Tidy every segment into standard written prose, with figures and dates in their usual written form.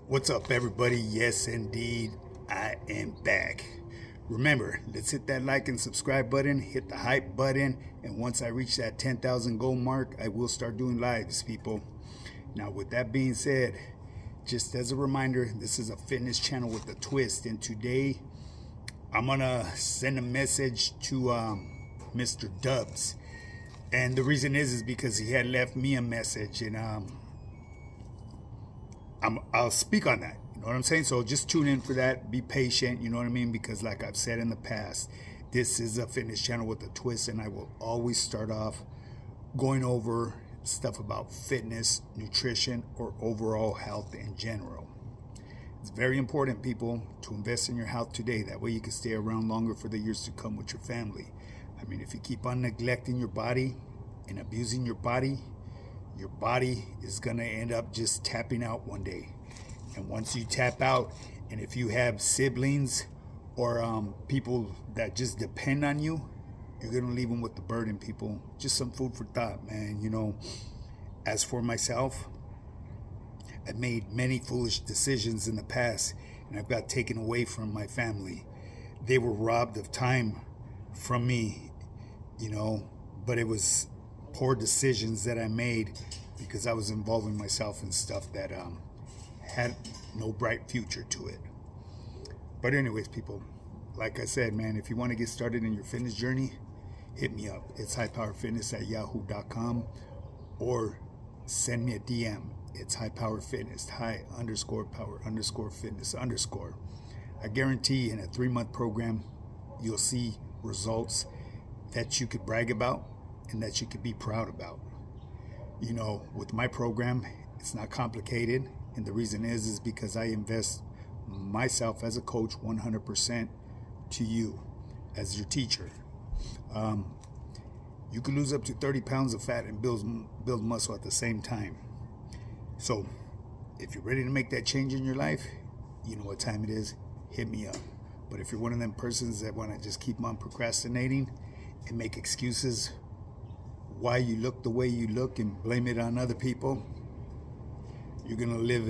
What's up, everybody? Yes, indeed, I am back. Remember, let's hit that like and subscribe button, hit the hype button, and once I reach that 10,000 goal mark, I will start doing lives, people. Now, with that being said, just as a reminder, this is a fitness channel with a twist, and today I'm gonna send a message to Mr. Dubs, and the reason is because he had left me a message, and I'll speak on that. You know what I'm saying? So just tune in for that. Be patient. You know what I mean? Because like I've said in the past, this is a fitness channel with a twist, and I will always start off going over stuff about fitness, nutrition, or overall health in general. It's very important, people, to invest in your health today. That way you can stay around longer for the years to come with your family. I mean, if you keep on neglecting your body and abusing your body is going to end up just tapping out one day. And once you tap out, and if you have siblings or people that just depend on you, you're going to leave them with the burden, people. Just some food for thought, man. You know, as for myself, I've made many foolish decisions in the past, and I've got taken away from my family. They were robbed of time from me, you know, but it was poor decisions that I made because I was involving myself in stuff that had no bright future to it. But anyways, people, like I said, man, if you want to get started in your fitness journey, hit me up. It's highpowerfitness@yahoo.com, or send me a DM. It's highpowerfitness, high_power_fitness_. I guarantee in a 3-month program, you'll see results that you could brag about and that you could be proud about. You know, with my program, it's not complicated, and the reason is because I invest myself as a coach 100% to you as your teacher. You can lose up to 30 pounds of fat and build muscle at the same time. So if you're ready to make that change in your life, you know what time it is, hit me up. But if you're one of them persons that want to just keep on procrastinating and make excuses why you look the way you look and blame it on other people, you're going to live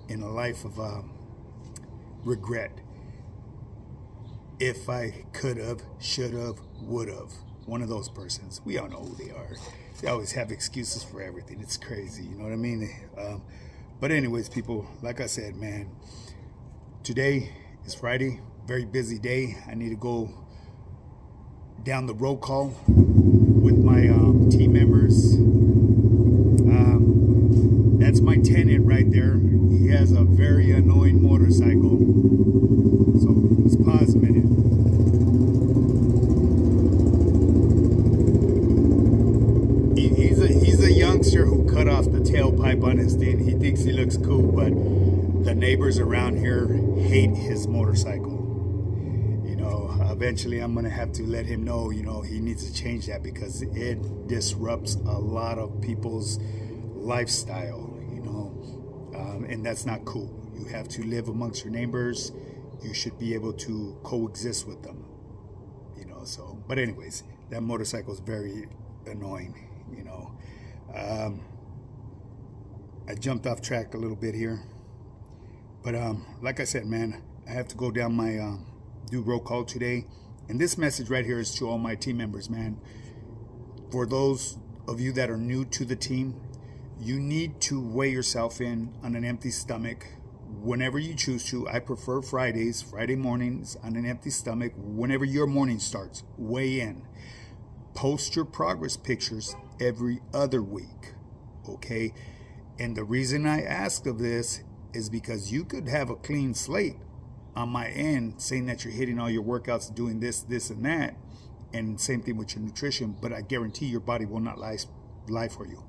in a life of regret. If I could have, should have, would have. One of those persons. We all know who they are. They always have excuses for everything. It's crazy. You know what I mean? But anyways, people, like I said, man, today is Friday. Very busy day. I need to go down the roll call with my team members. That's my tenant right there. He has a very annoying motorcycle. So let's pause a minute. He's a youngster who cut off the tailpipe on his thing. He thinks he looks cool, but the neighbors around here hate his motorcycle. Eventually I'm going to have to let him know, he needs to change that because it disrupts a lot of people's lifestyle, and that's not cool. You have to live amongst your neighbors. You should be able to coexist with them, so. But anyways, that motorcycle is very annoying, I jumped off track a little bit here, but like I said, man, I have to go down my do roll call today, and this message right here is to all my team members, man. For those of you that are new to the team, you need to weigh yourself in on an empty stomach whenever you choose to. I prefer Friday mornings on an empty stomach. Whenever your morning starts, weigh in. Post your progress pictures every other week, okay? And the reason I ask of this is because you could have a clean slate on my end saying that you're hitting all your workouts, doing this, and that, and same thing with your nutrition, but I guarantee your body will not lie for you.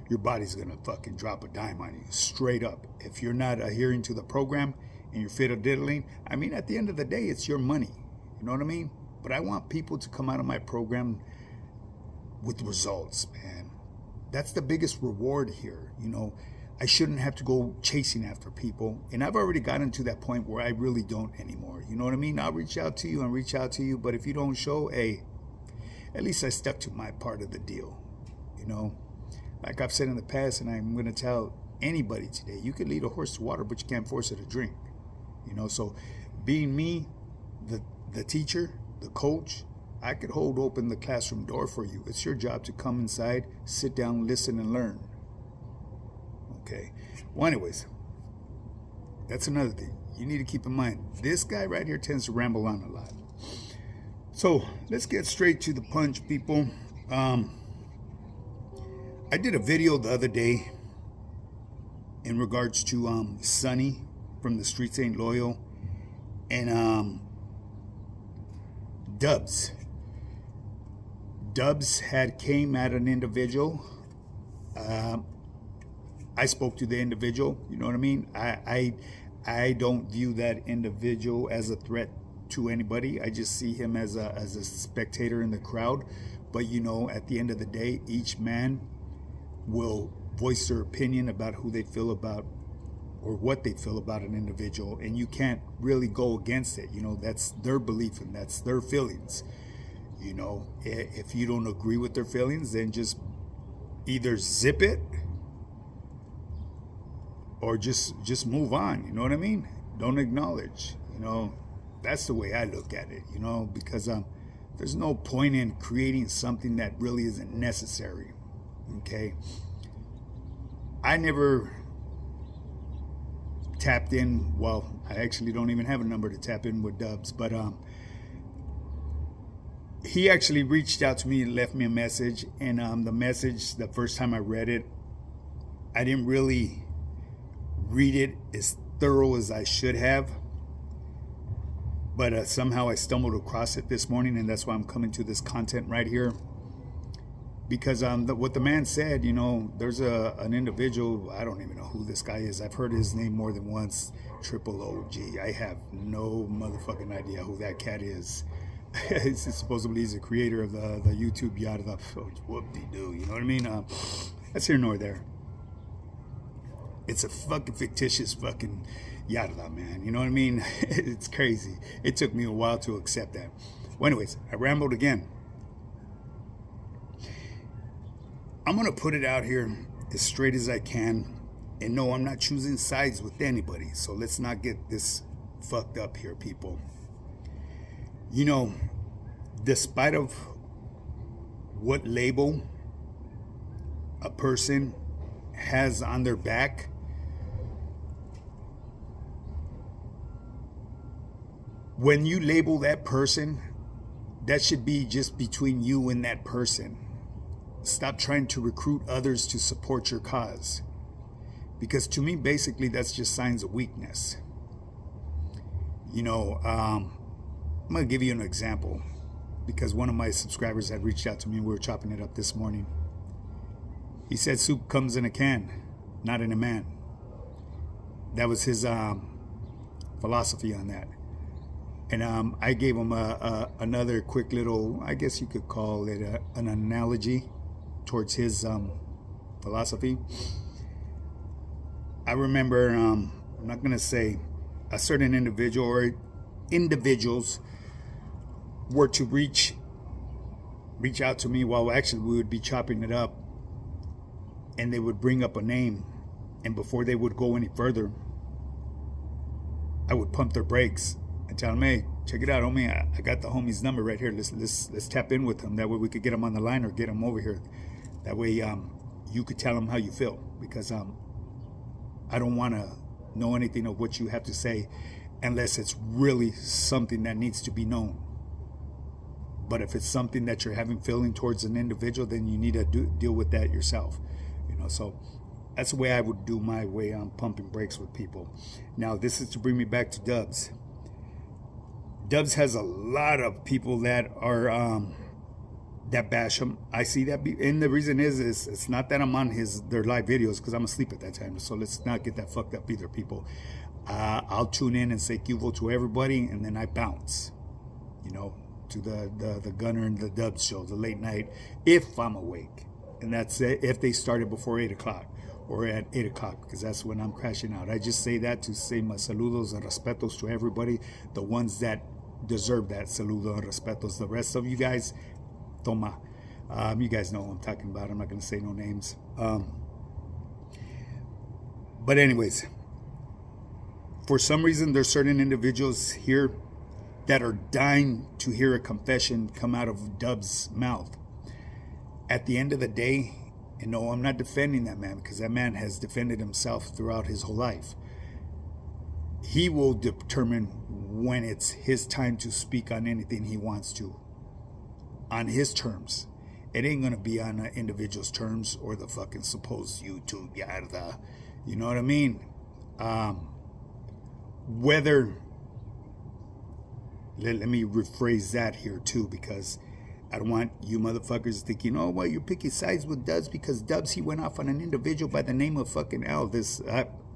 Your body's gonna fucking drop a dime on you, straight up. If you're not adhering to the program and you're fiddle-diddling, I mean, at the end of the day, it's your money. You know what I mean? But I want people to come out of my program with results, man. That's the biggest reward here, I shouldn't have to go chasing after people. And I've already gotten to that point where I really don't anymore. You know what I mean? I'll reach out to you, but if you don't show, hey, at least I stuck to my part of the deal. Like I've said in the past, and I'm going to tell anybody today. You can lead a horse to water, but you can't force it to drink. You know, so being me, the teacher, the coach, I could hold open the classroom door for you. It's your job to come inside, sit down, listen, and learn. Okay. Well, anyways, that's another thing you need to keep in mind. This guy right here tends to ramble on a lot. So let's get straight to the punch, people. I did a video the other day in regards to Sonny from the Streets Ain't Loyal and Dubs. Dubs had came at an individual. I spoke to the individual. You know what I mean? I don't view that individual as a threat to anybody. I just see him as a spectator in the crowd. But you know, at the end of the day, each man will voice their opinion about who they feel about or what they feel about an individual, and you can't really go against it. You know, that's their belief and that's their feelings. You know, if you don't agree with their feelings, then just either zip it or just move on. You know what I mean? Don't acknowledge. You know, that's the way I look at it. You know, because there's no point in creating something that really isn't necessary. Okay, I never tapped in. Well, I actually don't even have a number to tap in with Dubs, but he actually reached out to me and left me a message, and the message, the first time I read it, I didn't really read it as thorough as I should have, but somehow I stumbled across it this morning, and that's why I'm coming to this content right here. Because what the man said, you know, there's an individual, I don't even know who this guy is. I've heard his name more than once, Triple OG. I have no motherfucking idea who that cat is. Supposedly he's the creator of the YouTube yada the whoop-de-doo, you know what I mean? That's here nor there. It's a fucking fictitious fucking yada, man. You know what I mean? It's crazy. It took me a while to accept that. Well, anyways, I rambled again. I'm going to put it out here as straight as I can. And no, I'm not choosing sides with anybody. So let's not get this fucked up here, people. You know, despite of what label a person has on their back, when you label that person, that should be just between you and that person. Stop trying to recruit others to support your cause. Because to me, basically, that's just signs of weakness. You know, I'm going to give you an example. Because one of my subscribers had reached out to me and we were chopping it up this morning. He said soup comes in a can, not in a man. That was his philosophy on that. And I gave him another quick little, I guess you could call it an analogy towards his philosophy. I remember, I'm not going to say a certain individual or individuals were to reach out to me while actually we would be chopping it up, and they would bring up a name, and before they would go any further, I would pump their brakes and tell them, hey, check it out, homie, I got the homie's number right here. Let's tap in with him. That way we could get him on the line or get him over here. That way you could tell him how you feel, because I don't want to know anything of what you have to say unless it's really something that needs to be known. But if it's something that you're having feeling towards an individual, then you need to deal with that yourself. You know, so that's the way I would do my way on pumping brakes with people. Now, this is to bring me back to Dubs. Dubs has a lot of people that are that bash him. I see that, and the reason is it's not that I'm on their live videos, because I'm asleep at that time. So let's not get that fucked up either, people. I'll tune in and say QVO to everybody, and then I bounce, you know, to the Gunner and the Dubs show, the late night, if I'm awake. And that's it, if they started before 8 o'clock or at 8 o'clock, because that's when I'm crashing out. I just say that to say my saludos and respetos to everybody, the ones that deserve that saludo and respetos. The rest of you guys, toma. You guys know what I'm talking about. I'm not going to say no names. But anyways, for some reason, there's certain individuals here that are dying to hear a confession come out of Dub's mouth. At the end of the day, and no, I'm not defending that man, because that man has defended himself throughout his whole life. He will determine when it's his time to speak on anything he wants to, on his terms. It ain't gonna be on an individual's terms or the fucking supposed YouTube yada. You know what I mean? Whether, let me rephrase that here too, because I don't want you motherfuckers thinking, oh, well, you're picking sides with Dubs because Dubs, he went off on an individual by the name of fucking Al.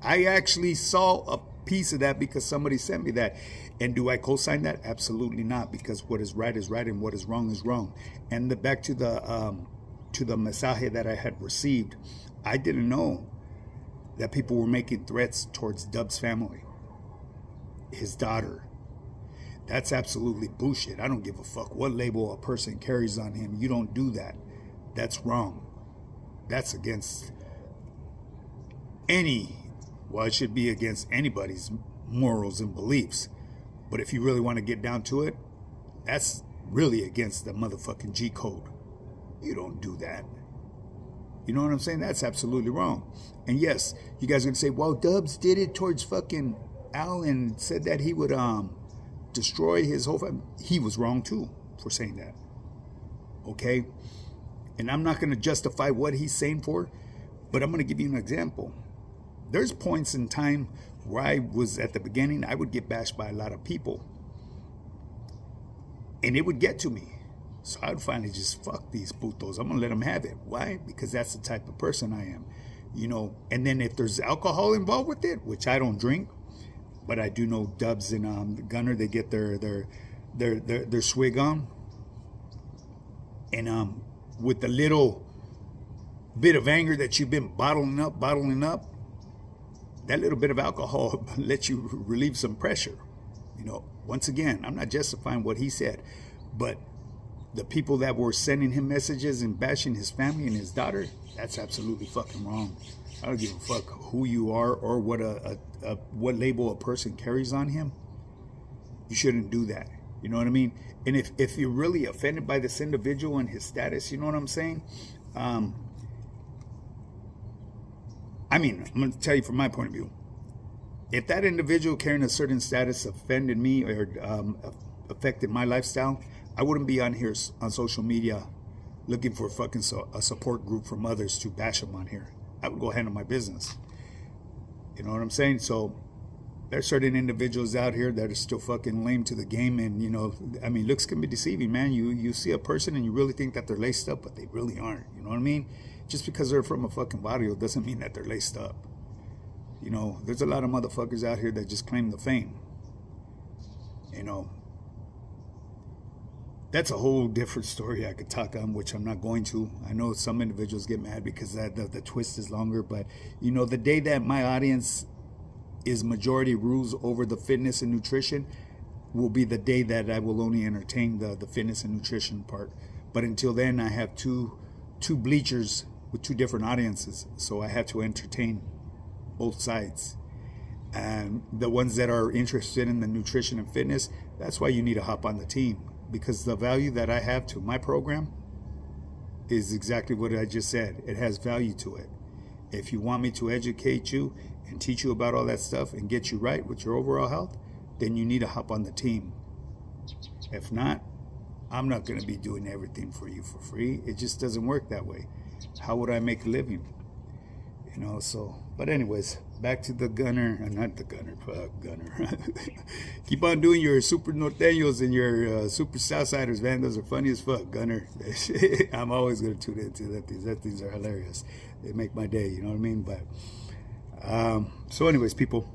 I actually saw a piece of that because somebody sent me that. And do I co-sign that? Absolutely not, because what is right and what is wrong is wrong. And back to the mensaje that I had received, I didn't know that people were making threats towards Dub's family, his daughter. That's absolutely bullshit. I don't give a fuck what label a person carries on him. You don't do that. That's wrong. That's against it should be against anybody's morals and beliefs. But if you really want to get down to it, that's really against the motherfucking G code. You don't do that. You know what I'm saying? That's absolutely wrong. And yes, you guys are going to say, well, Dubs did it towards fucking Al and said that he would destroy his whole family. He was wrong too for saying that. Okay? And I'm not going to justify what he's saying for, but I'm going to give you an example. There's points in time where I was at the beginning, I would get bashed by a lot of people. And it would get to me. So I would finally just fuck these putos. I'm going to let them have it. Why? Because that's the type of person I am. You know, and then if there's alcohol involved with it, which I don't drink, but I do know Dubs and Gunner, they get their swig on. And with the little bit of anger that you've been bottling up, that little bit of alcohol lets you relieve some pressure. You know, once again, I'm not justifying what he said, but the people that were sending him messages and bashing his family and his daughter, that's absolutely fucking wrong. I don't give a fuck who you are or what what label a person carries on him. You shouldn't do that. You know what I mean? And if you're really offended by this individual and his status, you know what I'm saying? I mean, I'm going to tell you from my point of view. If that individual carrying a certain status offended me or affected my lifestyle, I wouldn't be on here on social media looking for a support group from others to bash them on here. I would go handle my business. You know what I'm saying? So there's certain individuals out here that are still fucking lame to the game. And, you know, I mean, looks can be deceiving, man. You see a person and you really think that they're laced up, but they really aren't. You know what I mean? Just because they're from a fucking barrio doesn't mean that they're laced up. You know, there's a lot of motherfuckers out here that just claim the fame. You know, that's a whole different story I could talk on, which I'm not going to. I know some individuals get mad because the twist is longer, but, you know, the day that my audience is majority rules over the fitness and nutrition will be the day that I will only entertain the fitness and nutrition part. But until then, I have two bleachers with two different audiences, so I have to entertain both sides. And the ones that are interested in the nutrition and fitness, that's why you need to hop on the team, because the value that I have to my program is exactly what I just said. It has value to it. If you want me to educate you and teach you about all that stuff and get you right with your overall health, then you need to hop on the team. If not, I'm not going to be doing everything for you for free. It just doesn't work that way. How would I make a living? You know, so, but anyways, back to the Gunner, not the Gunner, Gunner. Keep on doing your super norteños and your super Southsiders, man. Those are funny as fuck, Gunner. I'm always going to tune into that. These are hilarious. They make my day, you know what I mean? But, so anyways, people.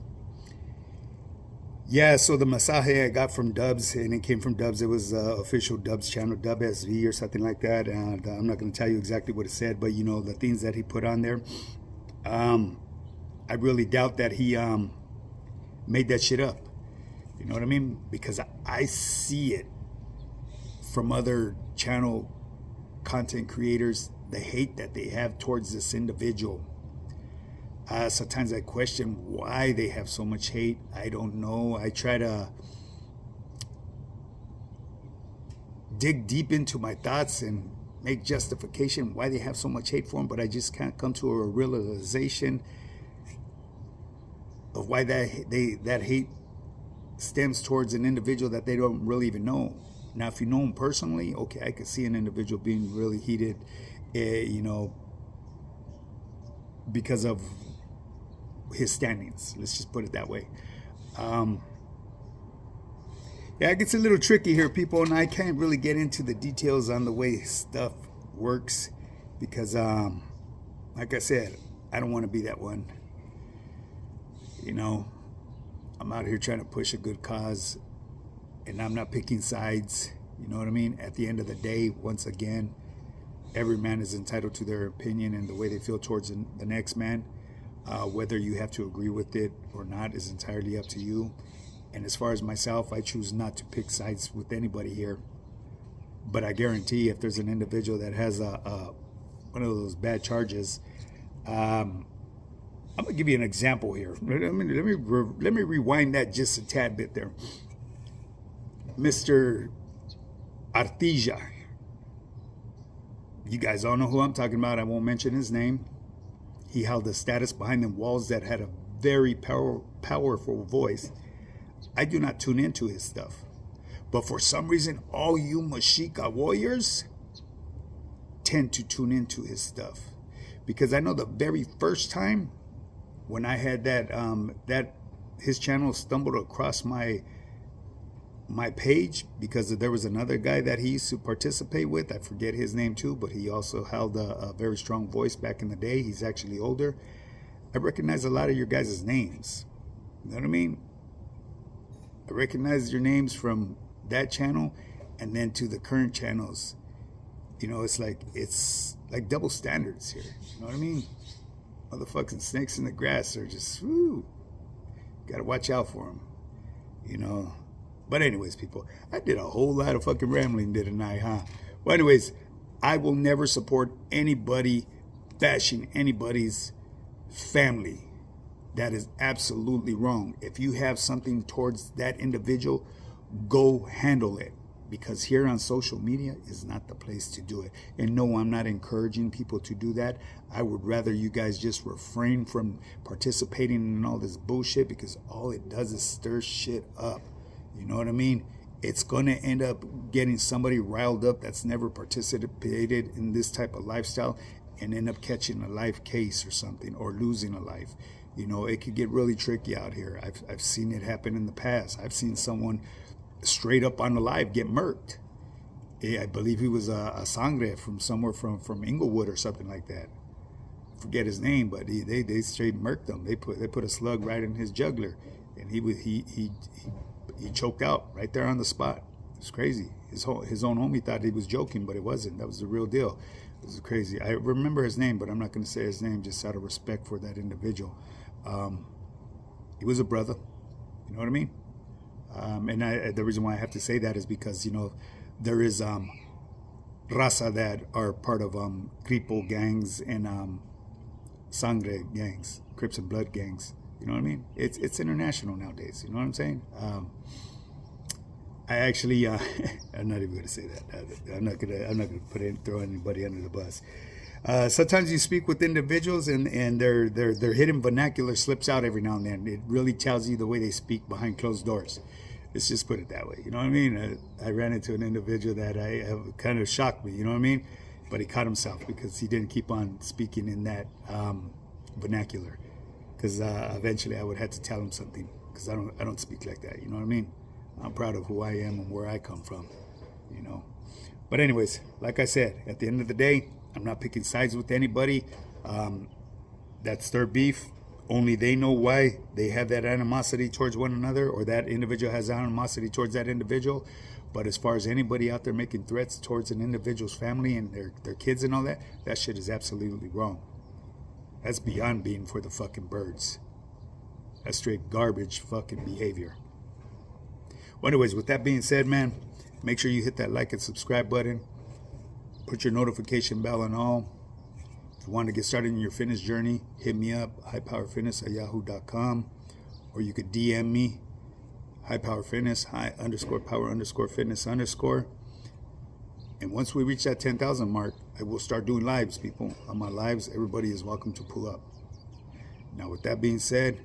Yeah, so the mensaje I got from Dubs, and it came from Dubs. It was official Dubs channel, Dub SV or something like that. And I'm not going to tell you exactly what it said, but, you know, the things that he put on there. I really doubt that he made that shit up. You know what I mean? Because I see it from other channel content creators, the hate that they have towards this individual. Sometimes I question why they have so much hate. I don't know. I try to dig deep into my thoughts and make justification why they have so much hate for them, but I just can't come to a realization of why that hate stems towards an individual that they don't really even know. Now, if you know him personally, okay, I could see an individual being really heated, you know, because of his standings. Let's just put it that way. Yeah, it gets a little tricky here, people, and I can't really get into the details on the way stuff works because, like I said, I don't want to be that one. You know, I'm out here trying to push a good cause, and I'm not picking sides. You know what I mean? At the end of the day, once again, every man is entitled to their opinion and the way they feel towards the next man. Whether you have to agree with it or not is entirely up to you. And as far as myself, I choose not to pick sides with anybody here. But I guarantee if there's an individual that has one of those bad charges, I'm gonna give you an example here. Let me rewind that just a tad bit there. Mr. Artija. You guys all know who I'm talking about. I won't mention his name. He held a status behind the walls that had a very powerful voice. I do not tune into his stuff. But for some reason, all you Mexica warriors tend to tune into his stuff. Because I know the very first time when I had that his channel stumbled across my page, because there was another guy that he used to participate with. I forget his name too, but he also held a very strong voice back in the day. He's actually older. I recognize a lot of your guys' names. You know what I mean? I recognize your names from that channel and then to the current channels. You know, it's like double standards here. You know what I mean? Motherfucking snakes in the grass are just, whoo. Gotta watch out for them. You know? But anyways, people, I did a whole lot of fucking rambling, didn't I, huh? Well, anyways, I will never support anybody bashing anybody's family. That is absolutely wrong. If you have something towards that individual, go handle it. Because here on social media is not the place to do it. And no, I'm not encouraging people to do that. I would rather you guys just refrain from participating in all this bullshit, because all it does is stir shit up. You know what I mean? It's going to end up getting somebody riled up that's never participated in this type of lifestyle and end up catching a life case or something, or losing a life. You know, it could get really tricky out here. I've seen it happen in the past. I've seen someone straight up on the live get murked. I believe he was a sangre from somewhere from Inglewood or something like that. Forget his name, but they straight murked him. They put a slug right in his jugular, and he choked out right there on the spot. It's crazy. His own homie thought he was joking, but it wasn't. That was the real deal. It was crazy. I remember his name, but I'm not going to say his name just out of respect for that individual. He was a brother. You know what I mean? And the reason why I have to say that is because, you know, there is raza that are part of Cripo gangs and Sangre gangs, Crips and Blood gangs. You know what I mean? It's international nowadays. You know what I'm saying? I actually, I'm not even going to say that. I'm not going to throw anybody under the bus. Sometimes you speak with individuals and their hidden vernacular slips out every now and then. It really tells you the way they speak behind closed doors. Let's just put it that way. You know what I mean? I ran into an individual that kind of shocked me. You know what I mean? But he caught himself because he didn't keep on speaking in that vernacular. Because eventually I would have to tell him something, because I don't speak like that. You know what I mean? I'm proud of who I am and where I come from. You know. But anyways, like I said, at the end of the day, I'm not picking sides with anybody. That's their beef. Only they know why they have that animosity towards one another, or that individual has animosity towards that individual. But as far as anybody out there making threats towards an individual's family and their kids and all that, that shit is absolutely wrong. That's beyond being for the fucking birds. That's straight garbage fucking behavior. Well, anyways, with that being said, man, make sure you hit that like and subscribe button. Put your notification bell on all. you want to get started in your fitness journey, hit me up, highpowerfitness@yahoo.com, or you could DM me, highpowerfitness, high_power_fitness_. And once we reach that 10,000 mark, I will start doing lives, people. On my lives, everybody is welcome to pull up. Now, with that being said,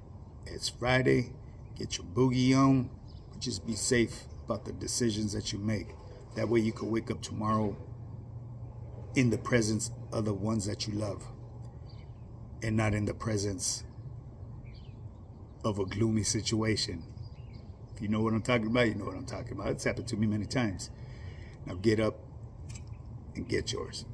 it's Friday. Get your boogie on, but just be safe about the decisions that you make. That way you can wake up tomorrow in the presence of the ones that you love, and not in the presence of a gloomy situation. If you know what I'm talking about, you know what I'm talking about. It's happened to me many times. Now get up and get yours.